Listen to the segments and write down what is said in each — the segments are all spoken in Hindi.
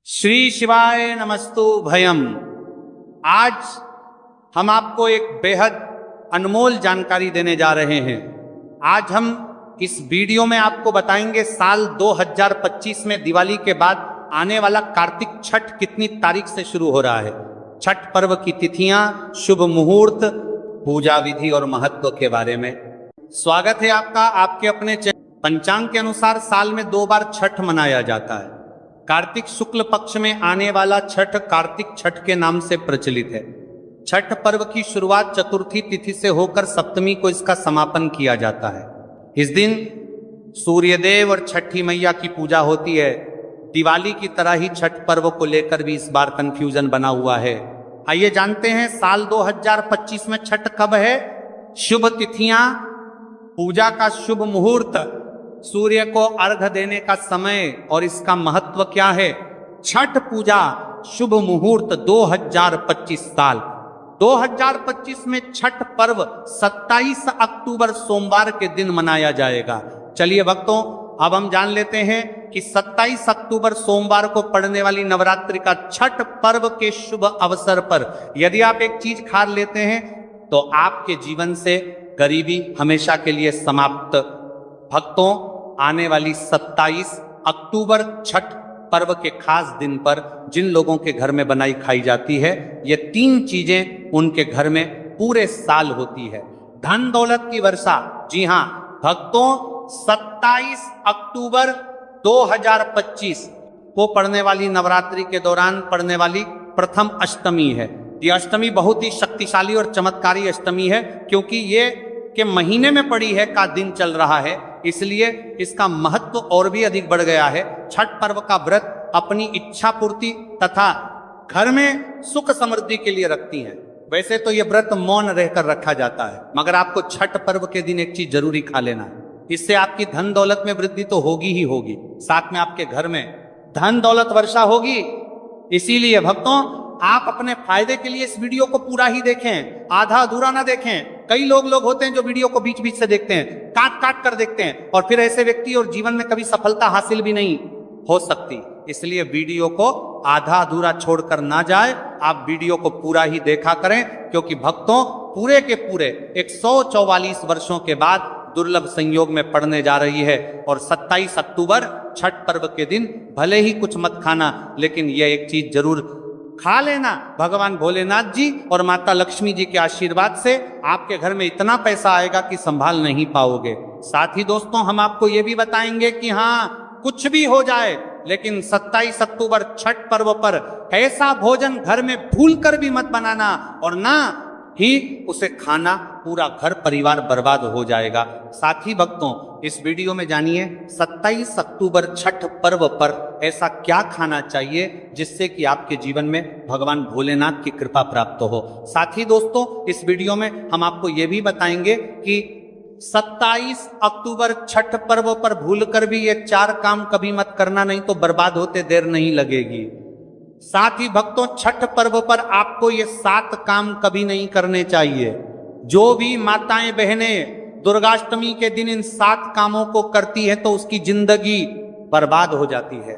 श्री शिवाय नमस्तु भयम। आज हम आपको एक बेहद अनमोल जानकारी देने जा रहे हैं। आज हम इस वीडियो में आपको बताएंगे साल 2025 में दिवाली के बाद आने वाला कार्तिक छठ कितनी तारीख से शुरू हो रहा है, छठ पर्व की तिथियां, शुभ मुहूर्त, पूजा विधि और महत्व के बारे में। स्वागत है आपका आपके अपने चैनल। पंचांग के अनुसार साल में 2 बार छठ मनाया जाता है। कार्तिक शुक्ल पक्ष में आने वाला छठ कार्तिक छठ के नाम से प्रचलित है। छठ पर्व की शुरुआत चतुर्थी तिथि से होकर सप्तमी को इसका समापन किया जाता है। इस दिन सूर्यदेव और छठी मैया की पूजा होती है। दिवाली की तरह ही छठ पर्व को लेकर भी इस बार कंफ्यूजन बना हुआ है। आइए जानते हैं साल 2025 में छठ कब है, शुभ तिथियां, पूजा का शुभ मुहूर्त, सूर्य को अर्घ देने का समय और इसका महत्व क्या है। छठ पूजा शुभ मुहूर्त 2025 साल 2025 में छठ पर्व 27 अक्टूबर सोमवार के दिन मनाया जाएगा। चलिए भक्तों, अब हम जान लेते हैं कि 27 अक्टूबर सोमवार को पड़ने वाली नवरात्रि का छठ पर्व के शुभ अवसर पर यदि आप एक चीज खा लेते हैं तो आपके जीवन से गरीबी हमेशा के लिए समाप्त। भक्तों, आने वाली 27 अक्टूबर छठ पर्व के खास दिन पर जिन लोगों के घर में बनाई खाई जाती है, ये 3 चीजें उनके घर में पूरे साल होती है। धन दौलत की वर्षा। जी हाँ भक्तों, 27 अक्टूबर 2025 को पड़ने वाली नवरात्रि के दौरान पड़ने वाली प्रथम अष्टमी है। ये अष्टमी बहुत ही शक्तिशाली और चमत्कारी अष्टमी है, क्योंकि ये के महीने में पड़ी है का दिन चल रहा है, इसलिए इसका महत्व और भी अधिक बढ़ गया है। छठ पर्व का व्रत अपनी इच्छा पूर्ति तथा घर में सुख समृद्धि के लिए रखती हैं। वैसे तो ये व्रत मौन रहकर रखा जाता है, मगर आपको छठ पर्व के दिन एक चीज जरूरी खा लेना है। इससे आपकी धन दौलत में वृद्धि तो होगी ही होगी, साथ में आपके घर में धन दौलत वर्षा होगी। इसीलिए भक्तों, आप अपने फायदे के लिए इस वीडियो को पूरा ही देखें, आधा अधूरा ना देखें। कई लोग होते हैं जो वीडियो को बीच बीच से देखते हैं, काट काट कर देखते हैं, और फिर ऐसे व्यक्ति और जीवन में कभी सफलता हासिल भी नहीं हो सकती। इसलिए वीडियो को आधा अधूरा छोड़कर ना जाए, आप वीडियो को पूरा ही देखा करें, क्योंकि भक्तों पूरे के पूरे 144 वर्षों के बाद दुर्लभ संयोग में पड़ने जा रही है। और 27 अक्टूबर छठ पर्व के दिन भले ही कुछ मत खाना, लेकिन यह एक चीज जरूर खा लेना। भगवान भोलेनाथ जी और माता लक्ष्मी जी के आशीर्वाद से आपके घर में इतना पैसा आएगा कि संभाल नहीं पाओगे। साथ ही दोस्तों, हम आपको यह भी बताएंगे कि हाँ, कुछ भी हो जाए, लेकिन 27 अक्टूबर छठ पर्व पर ऐसा भोजन घर में भूलकर भी मत बनाना, और ना ही उसे खाना, पूरा घर परिवार बर्बाद हो जाएगा। साथ ही भक्तों, इस वीडियो में जानिए 27 अक्टूबर छठ पर्व पर ऐसा क्या खाना चाहिए जिससे कि आपके जीवन में भगवान भोलेनाथ की कृपा प्राप्त हो। साथ ही दोस्तों, इस वीडियो में हम आपको यह भी बताएंगे कि 27 अक्टूबर छठ पर्व पर भूलकर भी ये 4 काम कभी मत करना, नहीं तो बर्बाद होते देर नहीं लगेगी। साथ ही भक्तों, छठ पर्व पर आपको ये 7 काम कभी नहीं करने चाहिए। जो भी माताएं बहनें दुर्गाष्टमी के दिन इन 7 कामों को करती है तो उसकी जिंदगी बर्बाद हो जाती है,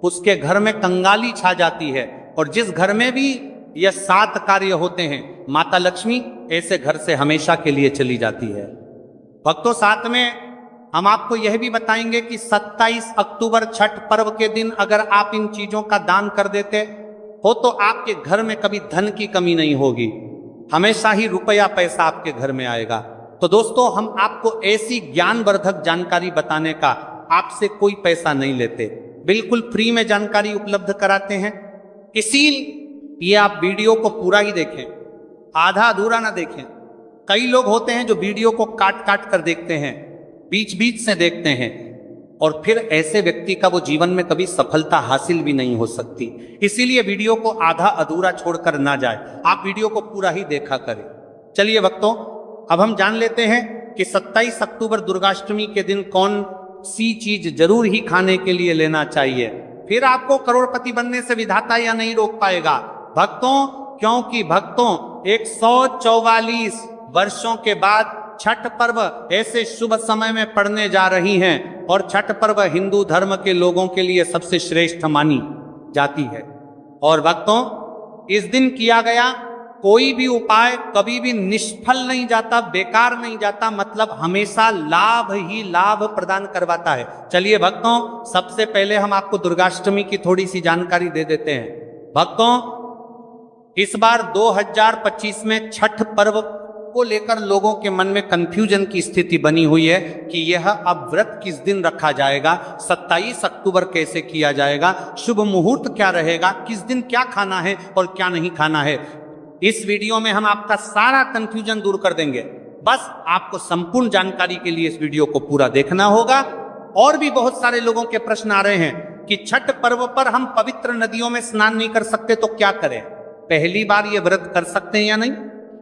उसके घर में कंगाली छा जाती है। और जिस घर में भी ये 7 कार्य होते हैं, माता लक्ष्मी ऐसे घर से हमेशा के लिए चली जाती है। भक्तों, साथ में हम आपको यह भी बताएंगे कि 27 अक्टूबर छठ पर्व के दिन अगर आप इन चीजों का दान कर देते हो तो आपके घर में कभी धन की कमी नहीं होगी, हमेशा ही रुपया पैसा आपके घर में आएगा। तो दोस्तों, हम आपको ऐसी ज्ञानवर्धक जानकारी बताने का आपसे कोई पैसा नहीं लेते, बिल्कुल फ्री में जानकारी उपलब्ध कराते हैं। इसीलिए आप वीडियो को पूरा ही देखें, आधा अधूरा ना देखें। कई लोग होते हैं जो वीडियो को काट काट कर देखते हैं, बीच बीच से देखते हैं, और फिर ऐसे व्यक्ति का वो जीवन में कभी सफलता हासिल भी नहीं हो सकती। इसीलिए वीडियो को आधा अधूरा छोड़कर ना जाए, आप वीडियो को पूरा ही देखा करें। चलिए भक्तों, अब हम जान लेते हैं कि 27 अक्टूबर दुर्गाष्टमी के दिन कौन सी चीज जरूर ही खाने के लिए लेना चाहिए। फिर आपको करोड़पति बनने से विधाता या नहीं रोक पाएगा भक्तों, क्योंकि भक्तों 144 वर्षों के बाद छठ पर्व ऐसे शुभ समय में पड़ने जा रही हैं, और छठ पर्व हिंदू धर्म के लोगों के लिए सबसे श्रेष्ठ मानी जाती है। और भक्तों, इस दिन किया गया कोई भी उपाय कभी भी निष्फल नहीं जाता, बेकार नहीं जाता, मतलब हमेशा लाभ ही लाभ प्रदान करवाता है। चलिए भक्तों, सबसे पहले हम आपको दुर्गाष्टमी की थोड़ी सी जानकारी दे देते हैं। भक्तों, इस बार 2025 में छठ पर्व को लेकर लोगों के मन में कंफ्यूजन की स्थिति बनी हुई है कि यह अब व्रत किस दिन रखा जाएगा, 27 अक्टूबर कैसे किया जाएगा, शुभ मुहूर्त क्या रहेगा, किस दिन क्या खाना है और क्या नहीं खाना है। इस वीडियो में हम आपका सारा कंफ्यूजन दूर कर देंगे। बस आपको संपूर्ण जानकारी के लिए इस वीडियो को पूरा देखना होगा। और भी बहुत सारे लोगों के प्रश्न आ रहे हैं कि छठ पर्व पर हम पवित्र नदियों में स्नान नहीं कर सकते तो क्या करें, पहली बार ये व्रत कर सकते हैं या नहीं।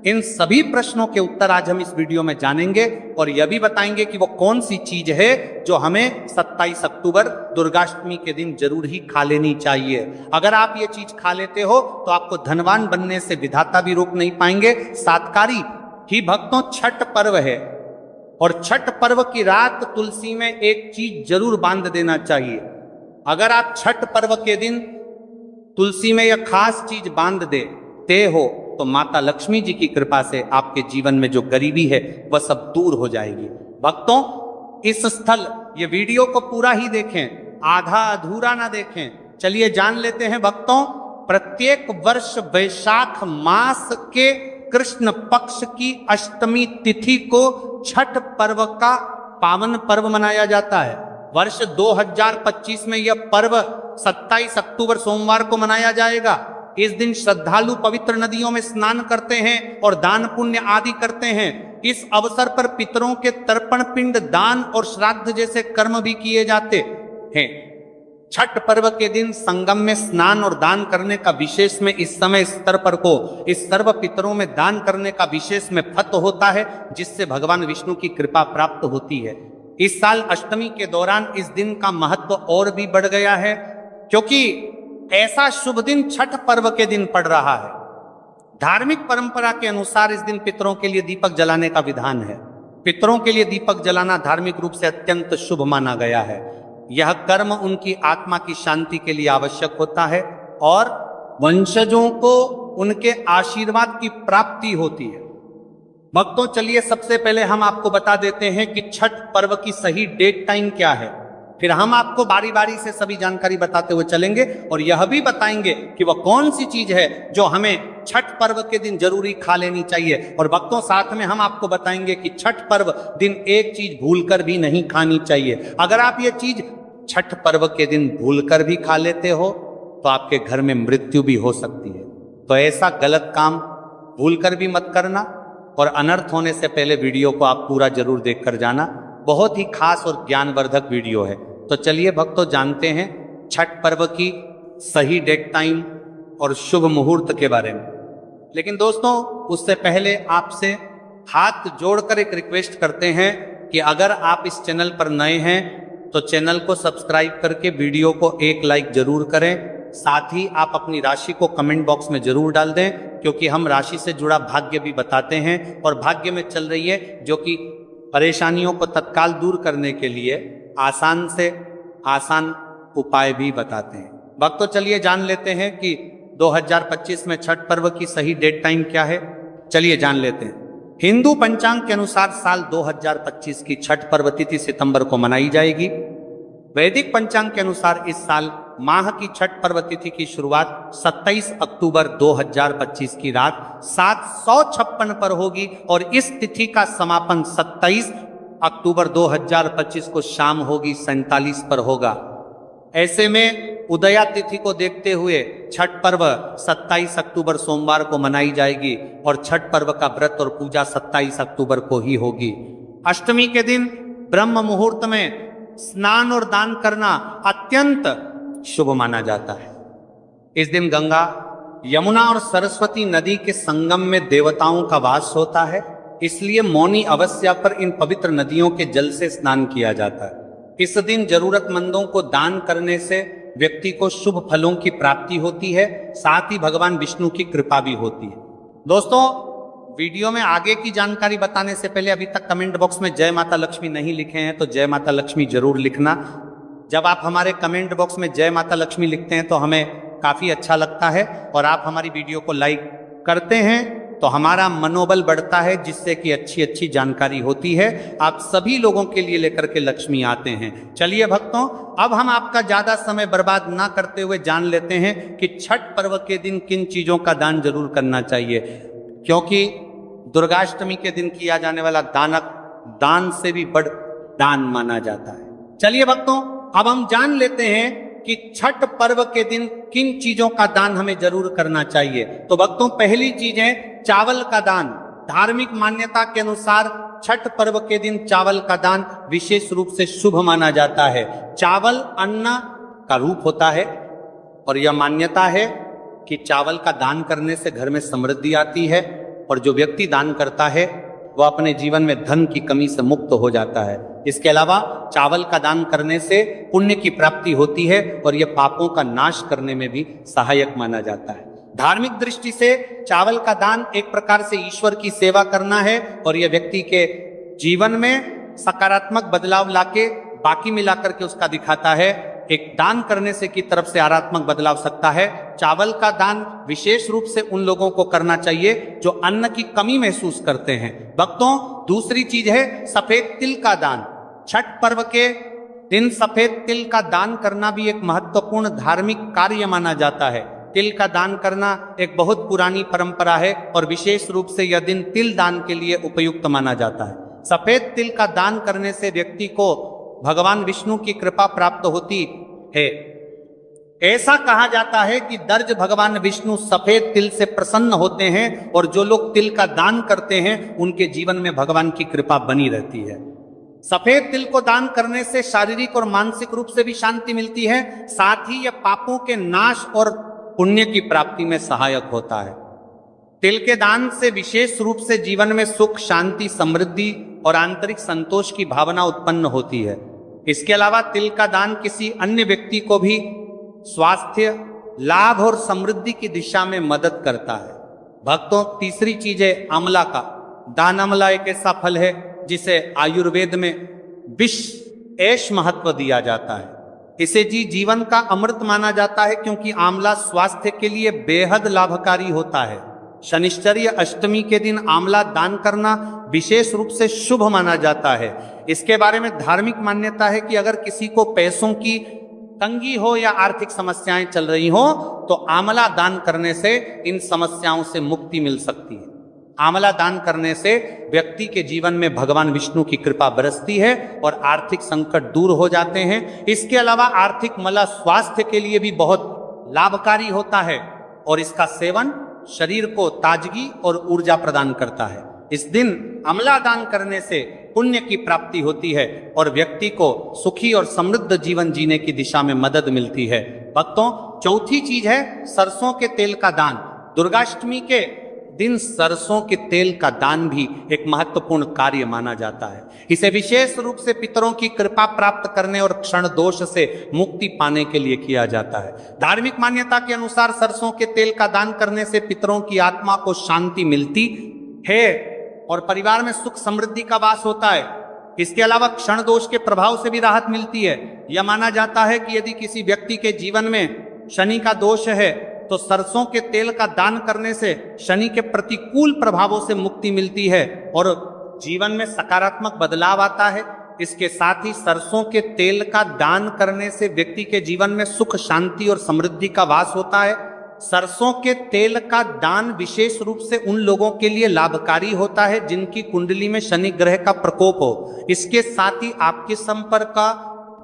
इन सभी प्रश्नों के उत्तर आज हम इस वीडियो में जानेंगे और यह भी बताएंगे कि वो कौन सी चीज है जो हमें 27 अक्टूबर दुर्गाष्टमी के दिन जरूर ही खा लेनी चाहिए। अगर आप ये चीज खा लेते हो तो आपको धनवान बनने से विधाता भी रोक नहीं पाएंगे। सातकारी ही भक्तों छठ पर्व है और छठ पर्व की रात तुलसी में एक चीज जरूर बांध देना चाहिए। अगर आप छठ पर्व के दिन तुलसी में यह खास चीज बांध देते हो तो माता लक्ष्मी जी की कृपा से आपके जीवन में जो गरीबी है वह सब दूर हो जाएगी। भक्तों, इस स्थल ये वीडियो को पूरा ही देखें, आधा अधूरा ना देखें। चलिए जान लेते हैं भक्तों, प्रत्येक वर्ष वैशाख मास के कृष्ण पक्ष की अष्टमी तिथि को छठ पर्व का पावन पर्व मनाया जाता है। वर्ष 2025 में यह पर्व 27 अक्टूबर सोमवार को मनाया जाएगा। इस दिन श्रद्धालु पवित्र नदियों में स्नान करते हैं और दान पुण्य आदि करते हैं। इस अवसर पर पितरों के तर्पण पिंड दान और श्राद्ध जैसे कर्म भी किए जाते हैं। छठ पर्व के दिन संगम में स्नान और दान करने का विशेष में इस समय स्तर पर को इस सर्व पितरों में दान करने का विशेष में फत होता है, जिससे भगवान विष्णु की कृपा प्राप्त होती है। इस साल अष्टमी के दौरान इस दिन का महत्व और भी बढ़ गया है, क्योंकि ऐसा शुभ दिन छठ पर्व के दिन पड़ रहा है। धार्मिक परंपरा के अनुसार इस दिन पितरों के लिए दीपक जलाने का विधान है। पितरों के लिए दीपक जलाना धार्मिक रूप से अत्यंत शुभ माना गया है। यह कर्म उनकी आत्मा की शांति के लिए आवश्यक होता है और वंशजों को उनके आशीर्वाद की प्राप्ति होती है। भक्तों, चलिए सबसे पहले हम आपको बता देते हैं कि छठ पर्व की सही डेट टाइम क्या है। फिर हम आपको बारी बारी से सभी जानकारी बताते हुए चलेंगे और यह भी बताएंगे कि वह कौन सी चीज है जो हमें छठ पर्व के दिन जरूरी खा लेनी चाहिए। और भक्तों, साथ में हम आपको बताएंगे कि छठ पर्व दिन एक चीज भूलकर भी नहीं खानी चाहिए। अगर आप ये चीज छठ पर्व के दिन भूलकर भी खा लेते हो तो आपके घर में मृत्यु भी हो सकती है। तो ऐसा गलत काम भूलकर भी मत करना और अनर्थ होने से पहले वीडियो को आप पूरा जरूर देख कर जाना। बहुत ही खास और ज्ञानवर्धक वीडियो है। तो चलिए भक्तों, जानते हैं छठ पर्व की सही डेट टाइम और शुभ मुहूर्त के बारे में। लेकिन दोस्तों, उससे पहले आपसे हाथ जोड़कर एक रिक्वेस्ट करते हैं कि अगर आप इस चैनल पर नए हैं तो चैनल को सब्सक्राइब करके वीडियो को एक लाइक जरूर करें। साथ ही आप अपनी राशि को कमेंट बॉक्स में जरूर डाल दें, क्योंकि हम राशि से जुड़ा भाग्य भी बताते हैं और भाग्य में चल रही है जो कि परेशानियों को तत्काल दूर करने के लिए आसान से आसान उपाय भी बताते हैं। भक्तों, चलिए जान लेते हैं कि 2025 में छठ पर्व की सही डेट टाइम क्या है। चलिए जान लेते हैं। हिंदू पंचांग के अनुसार साल 2025 की छठ पर्व तिथि सितंबर को मनाई जाएगी। वैदिक पंचांग के अनुसार इस साल माह की छठ पर्व तिथि की शुरुआत 27 अक्टूबर 2025 की रात 756 पर होगी और इस तिथि का समापन 27 अक्टूबर 2025 को शाम होगी 47 पर होगा। ऐसे में उदया तिथि को देखते हुए छठ पर्व 27 अक्टूबर सोमवार को मनाई जाएगी और छठ पर्व का व्रत और पूजा 27 अक्टूबर को ही होगी। अष्टमी के दिन ब्रह्म मुहूर्त में स्नान और दान करना अत्यंत शुभ माना जाता है। इस दिन गंगा, यमुना और सरस्वती नदी के संगम में देवताओं का वास होता है, इसलिए मौनी अमावस्या पर इन पवित्र नदियों के जल से स्नान किया जाता है। इस दिन जरूरतमंदों को दान करने से व्यक्ति को शुभ फलों की प्राप्ति होती है, साथ ही भगवान विष्णु की कृपा भी होती है। दोस्तों, वीडियो में आगे की जानकारी बताने से पहले अभी तक कमेंट बॉक्स में जय माता लक्ष्मी नहीं लिखे हैं तो जय माता लक्ष्मी जरूर लिखना। जब आप हमारे कमेंट बॉक्स में जय माता लक्ष्मी लिखते हैं तो हमें काफ़ी अच्छा लगता है और आप हमारी वीडियो को लाइक करते हैं तो हमारा मनोबल बढ़ता है, जिससे कि अच्छी अच्छी जानकारी होती है। आप सभी लोगों के लिए लेकर के लक्ष्मी आते हैं। चलिए भक्तों, अब हम आपका ज़्यादा समय बर्बाद ना करते हुए जान लेते हैं कि छठ पर्व के दिन किन चीज़ों का दान जरूर करना चाहिए, क्योंकि दुर्गाष्टमी के दिन किया जाने वाला दान से भी बड़ दान माना जाता है। चलिए भक्तों, अब हम जान लेते हैं कि छठ पर्व के दिन किन चीजों का दान हमें जरूर करना चाहिए। तो भक्तों, पहली चीज है चावल का दान। धार्मिक मान्यता के अनुसार छठ पर्व के दिन चावल का दान विशेष रूप से शुभ माना जाता है। चावल अन्न का रूप होता है और यह मान्यता है कि चावल का दान करने से घर में समृद्धि आती है और जो व्यक्ति दान करता है वह अपने जीवन में धन की कमी से मुक्त हो जाता है। इसके अलावा चावल का दान करने से पुण्य की प्राप्ति होती है और यह पापों का नाश करने में भी सहायक माना जाता है। धार्मिक दृष्टि से चावल का दान एक प्रकार से ईश्वर की सेवा करना है और यह व्यक्ति के जीवन में सकारात्मक बदलाव लाके बाकी मिलाकर के उसका दिखाता है। एक दान करने से की तरफ से आध्यात्मिक बदलाव सकता है। चावल का दान विशेष रूप से उन लोगों को करना चाहिए जो अन्न की कमी महसूस करते हैं। भक्तों, दूसरी चीज है सफेद तिल का दान। छठ पर्व के दिन सफेद तिल का दान करना भी एक महत्वपूर्ण धार्मिक कार्य माना जाता है। तिल का दान करना एक बहुत पुरानी परंपरा है और विशेष रूप से यह दिन तिल दान के लिए उपयुक्त माना जाता है। सफेद तिल का दान करने से व्यक्ति को भगवान विष्णु की कृपा प्राप्त होती है। ऐसा कहा जाता है कि दर्ज भगवान विष्णु सफेद तिल से प्रसन्न होते हैं और जो लोग तिल का दान करते हैं उनके जीवन में भगवान की कृपा बनी रहती है। सफेद तिल को दान करने से शारीरिक और मानसिक रूप से भी शांति मिलती है, साथ ही यह पापों के नाश और पुण्य की प्राप्ति में सहायक होता है। तिल के दान से विशेष रूप से जीवन में सुख, शांति, समृद्धि और आंतरिक संतोष की भावना उत्पन्न होती है। इसके अलावा तिल का दान किसी अन्य व्यक्ति को भी स्वास्थ्य, लाभ और समृद्धि की दिशा में मदद करता है। भक्तों, तीसरी चीज है आंवला का दान। आंवला एक ऐसा फल है जिसे आयुर्वेद में विशेष महत्व दिया जाता है। इसे जीवन का अमृत माना जाता है क्योंकि आंवला स्वास्थ्य के लिए बेहद लाभकारी होता है। शनिश्चरी अष्टमी के दिन आंवला दान करना विशेष रूप से शुभ माना जाता है। इसके बारे में धार्मिक मान्यता है कि अगर किसी को पैसों की तंगी हो या आर्थिक समस्याएं चल रही हो तो आंवला दान करने से इन समस्याओं से मुक्ति मिल सकती है। आंवला दान करने से व्यक्ति के जीवन में भगवान विष्णु की कृपा बरसती है और आर्थिक संकट दूर हो जाते हैं। इसके अलावा आर्थिक मला स्वास्थ्य के लिए भी बहुत लाभकारी होता है और इसका सेवन शरीर को ताजगी और ऊर्जा प्रदान करता है। इस दिन आंवला दान करने से पुण्य की प्राप्ति होती है और व्यक्ति को सुखी और समृद्ध जीवन जीने की दिशा में मदद मिलती है। भक्तों, चौथी चीज है सरसों के तेल का दान। दुर्गाष्टमी के दिन सरसों के तेल का दान भी एक महत्वपूर्ण कार्य माना जाता है। इसे विशेष रूप से पितरों की कृपा प्राप्त करने और क्षण दोष से मुक्ति पाने के लिए किया जाता है। धार्मिक मान्यता के अनुसार सरसों के तेल का दान करने से पितरों की आत्मा को शांति मिलती है और परिवार में सुख समृद्धि का वास होता है। इसके अलावा क्षण दोष के प्रभाव से भी राहत मिलती है। यह माना जाता है कि यदि किसी व्यक्ति के जीवन में शनि का दोष है तो सरसों के तेल का दान करने से शनि के प्रतिकूल प्रभावों से मुक्ति मिलती है और जीवन में सकारात्मक बदलाव आता है। इसके साथ ही सरसों के तेल का दान करने से व्यक्ति के जीवन में सुख, शांति और समृद्धि का वास होता है। सरसों के तेल का दान विशेष रूप से उन लोगों के लिए लाभकारी होता है जिनकी कुंडली में शनि ग्रह का प्रकोप हो। इसके साथ ही आपके संपर्क का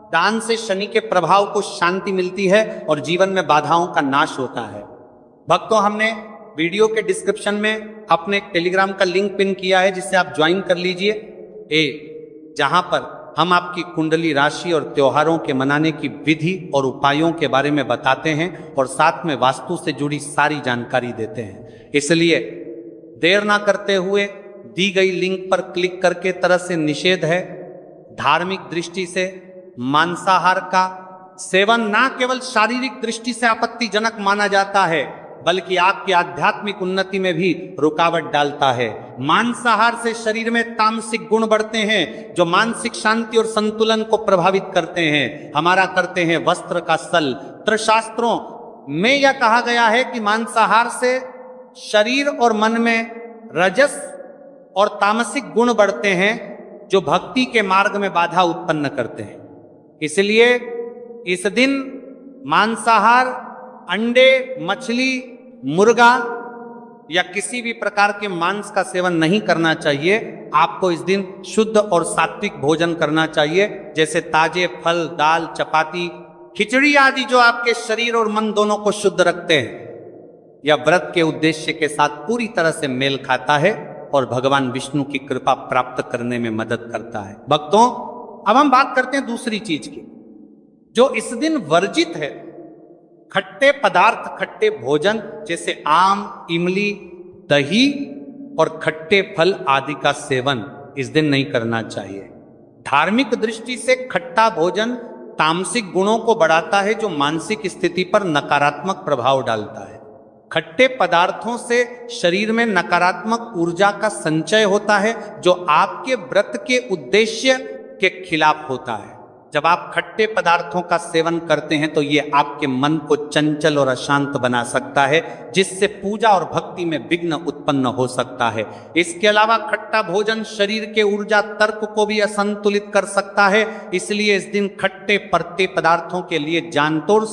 दान से शनि के प्रभाव को शांति मिलती है और जीवन में बाधाओं का नाश होता है। भक्तों, हमने वीडियो के डिस्क्रिप्शन में अपने टेलीग्राम का लिंक पिन किया है जिससे आप ज्वाइन कर लीजिए, जहां पर हम आपकी कुंडली राशि और त्योहारों के मनाने की विधि और उपायों के बारे में बताते हैं और साथ में वास्तु से जुड़ी सारी जानकारी देते हैं। इसलिए देर ना करते हुए दी गई लिंक पर क्लिक करके तरह से निषेध है। धार्मिक दृष्टि से मांसाहार का सेवन ना केवल शारीरिक दृष्टि से आपत्तिजनक माना जाता है बल्कि आपकी आध्यात्मिक उन्नति में भी रुकावट डालता है। मांसाहार से शरीर में तामसिक गुण बढ़ते हैं जो मानसिक शांति और संतुलन को प्रभावित करते हैं। हमारा करते हैं वस्त्र का सल। शास्त्रों में यह कहा गया है कि मांसाहार से शरीर और मन में रजस और तामसिक गुण बढ़ते हैं जो भक्ति के मार्ग में बाधा उत्पन्न करते हैं। इसलिए इस दिन मांसाहार, अंडे, मछली, मुर्गा या किसी भी प्रकार के मांस का सेवन नहीं करना चाहिए। आपको इस दिन शुद्ध और सात्विक भोजन करना चाहिए, जैसे ताजे फल, दाल, चपाती, खिचड़ी आदि जो आपके शरीर और मन दोनों को शुद्ध रखते हैं। यह व्रत के उद्देश्य के साथ पूरी तरह से मेल खाता है और भगवान विष्णु की कृपा प्राप्त करने में मदद करता है। भक्तों, अब हम बात करते हैं दूसरी चीज की जो इस दिन वर्जित है। खट्टे पदार्थ, खट्टे भोजन जैसे आम, इमली, दही और खट्टे फल आदि का सेवन इस दिन नहीं करना चाहिए। धार्मिक दृष्टि से खट्टा भोजन तामसिक गुणों को बढ़ाता है जो मानसिक स्थिति पर नकारात्मक प्रभाव डालता है। खट्टे पदार्थों से शरीर में नकारात्मक ऊर्जा का संचय होता है जो आपके व्रत के उद्देश्य के खिलाफ होता है। जब आप खट्टे पदार्थों का सेवन करते हैं तो ये आपके मन को चंचल और अशांत बना सकता है, जिससे पूजा और भक्ति में विघ्न उत्पन्न हो सकता है। इसके अलावा खट्टा भोजन शरीर के ऊर्जा तर्क को भी असंतुलित कर सकता है। इसलिए इस दिन खट्टे परते पदार्थों के लिए जानतोड़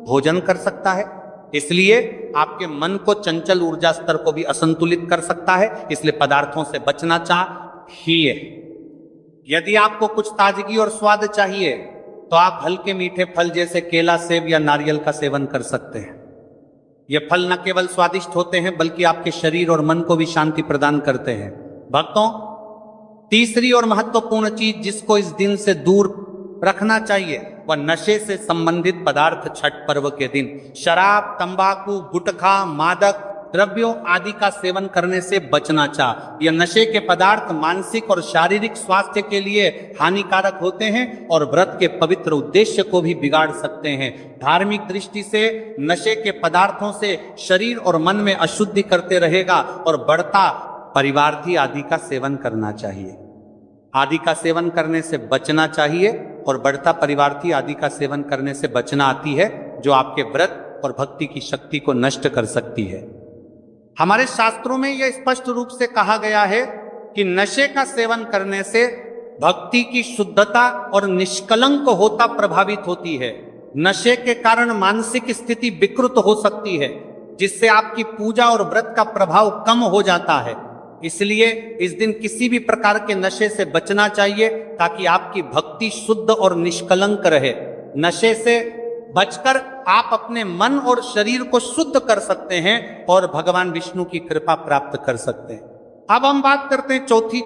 भोजन कर सकता है। इसलिए आपके मन को चंचल ऊर्जा स्तर को भी असंतुलित कर सकता है। इसलिए पदार्थों से बचना चाहिए। यदि आपको कुछ ताजगी और स्वाद चाहिए तो आप हल्के मीठे फल जैसे केला, सेब या नारियल का सेवन कर सकते हैं। ये फल न केवल स्वादिष्ट होते हैं बल्कि आपके शरीर और मन को भी शांति प्रदान करते हैं। भक्तों, तीसरी और महत्वपूर्ण चीज जिसको इस दिन से दूर रखना चाहिए वह नशे से संबंधित पदार्थ छठ पर्व के दिन शराब, तंबाकू, गुटखा, मादक द्रव्यों आदि का सेवन करने से बचना चाहिए। यह नशे के पदार्थ मानसिक और शारीरिक स्वास्थ्य के लिए हानिकारक होते हैं और व्रत के पवित्र उद्देश्य को भी बिगाड़ सकते हैं। धार्मिक दृष्टि से नशे के पदार्थों से शरीर और मन में अशुद्धि करते रहेगा और बढ़ता परिवार्थी आदि का सेवन करना चाहिए। आदि का सेवन करने से बचना चाहिए और बढ़ता परिवार्थी आदि का सेवन करने से बचना आती है जो आपके व्रत और भक्ति की शक्ति को नष्ट कर सकती है। हमारे शास्त्रों में यह स्पष्ट रूप से कहा गया है कि नशे का सेवन करने से भक्ति की शुद्धता और निष्कलंक होता प्रभावित होती है। नशे के कारण मानसिक स्थिति विकृत हो सकती है, जिससे आपकी पूजा और व्रत का प्रभाव कम हो जाता है। इसलिए इस दिन किसी भी प्रकार के नशे से बचना चाहिए ताकि आपकी भक्ति शुद्ध और निष्कलंक रहे। नशे से बचकर आप अपने मन और शरीर को शुद्ध कर सकते हैं और भगवान विष्णु की कृपा प्राप्त कर सकते हैं। अब हम बात करते हैं चौथी